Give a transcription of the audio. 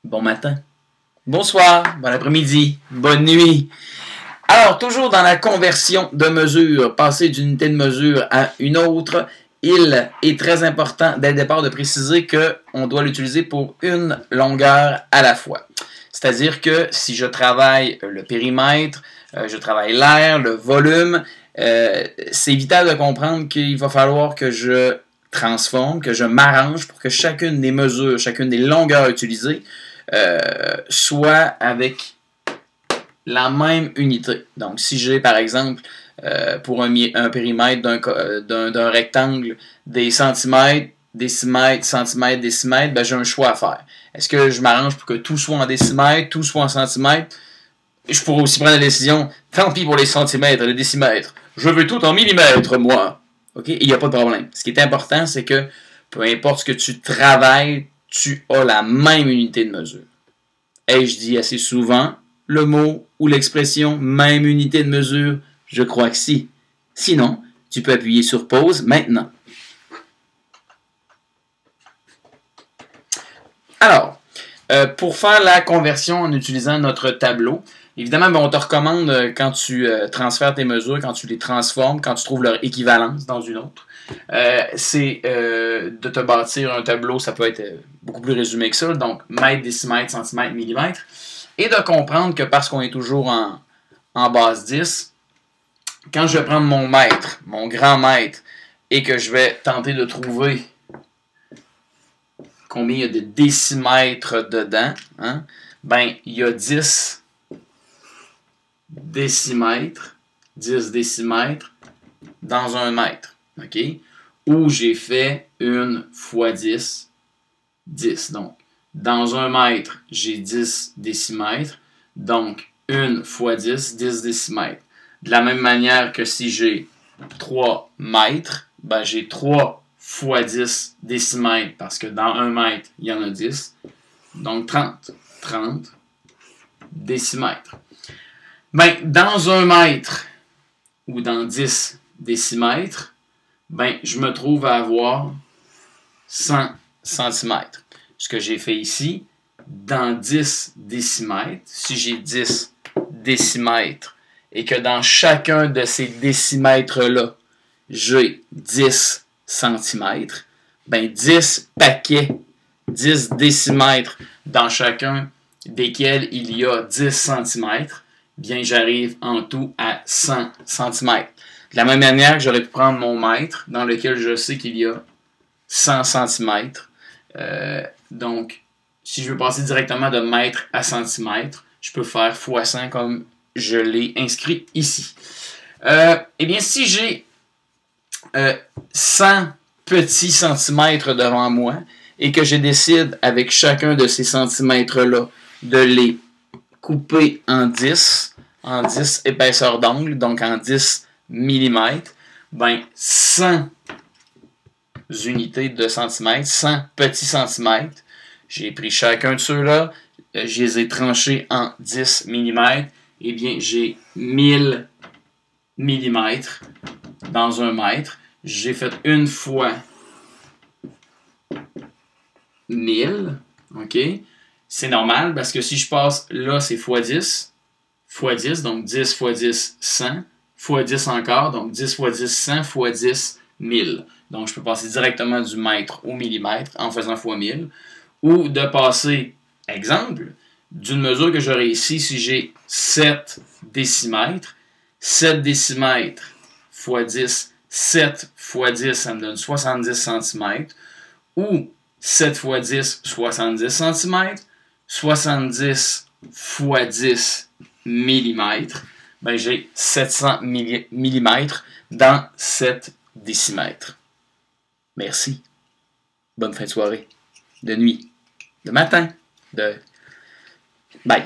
Bon matin, bonsoir, bon après-midi, bonne nuit. Alors, toujours dans la conversion de mesure, passer d'une unité de mesure à une autre, il est très important dès le départ de préciser qu'on doit l'utiliser pour une longueur à la fois. C'est-à-dire que si je travaille le périmètre, je travaille l'air, le volume, c'est vital de comprendre qu'il va falloir que je transforme, que je m'arrange pour que chacune des mesures, chacune des longueurs utilisées soit avec la même unité. Donc, si j'ai, par exemple, pour un périmètre d'un rectangle des centimètres, décimètres, centimètres, décimètres, ben, j'ai un choix à faire. Est-ce que je m'arrange pour que tout soit en décimètres, tout soit en centimètres? Je pourrais aussi prendre la décision, tant pis pour les centimètres, les décimètres. Je veux tout en millimètres, moi. OK? Il n'y a pas de problème. Ce qui est important, c'est que peu importe ce que tu travailles, tu as la même unité de mesure. Ai-je dit assez souvent le mot ou l'expression même unité de mesure? Je crois que si. Sinon, tu peux appuyer sur pause maintenant. Alors, pour faire la conversion en utilisant notre tableau, évidemment, on te recommande quand tu transfères tes mesures, quand tu les transformes, quand tu trouves leur équivalence dans une autre, c'est de te bâtir un tableau, ça peut être beaucoup plus résumé que ça, donc mètre, décimètre, centimètre, millimètre, et de comprendre que parce qu'on est toujours en base 10, quand je vais prendre mon mètre, mon grand mètre, et que je vais tenter de trouver combien il y a de décimètres dedans, hein, ben, il y a 10 décimètres dans un mètre. OK? Où j'ai fait 1 fois 10, 10. Donc, dans un mètre, j'ai 10 décimètres. Donc, 1 fois 10, 10 décimètres. De la même manière que si j'ai 3 mètres, ben j'ai 3 fois 10 décimètres parce que dans 1 mètre, il y en a 10. Donc, 30. 30 décimètres. Ben, dans 1 mètre ou dans 10 décimètres, ben, je me trouve à avoir 100 centimètres. Ce que j'ai fait ici, dans 10 décimètres, si j'ai 10 décimètres et que dans chacun de ces décimètres-là, j'ai 10 centimètres, ben 10 paquets, 10 décimètres dans chacun desquels il y a 10 centimètres, bien j'arrive en tout à 100 centimètres. De la même manière que j'aurais pu prendre mon mètre, dans lequel je sais qu'il y a 100 centimètres. Donc, si je veux passer directement de mètre à centimètre, je peux faire x 100 comme je l'ai inscrit ici. Eh bien, si j'ai 100 petits centimètres devant moi et que je décide avec chacun de ces centimètres-là de les couper en 10 épaisseurs d'angle, donc en 10 mm, ben 100 unités de centimètres, 100 petits centimètres. J'ai pris chacun de ceux-là, je les ai tranchés en 10 mm, et bien j'ai 1000 mm dans 1 mètre. J'ai fait 1 fois 1000, ok? C'est normal parce que si je passe là, c'est x 10, donc 10 fois 10, 100, fois 10 encore, donc 10 fois 10, 100, fois 10, 1000. Donc, je peux passer directement du mètre au millimètre en faisant fois 1000. Ou de passer, exemple, d'une mesure que j'aurais ici, si j'ai 7 décimètres, 7 décimètres fois 10, 7 fois 10, ça me donne 70 cm. Ou 7 fois 10, 70 cm. 70 fois 10 mm, ben j'ai 700 mm dans 7 décimètres. Merci. Bonne fin de soirée, de nuit, de matin, de... Bye.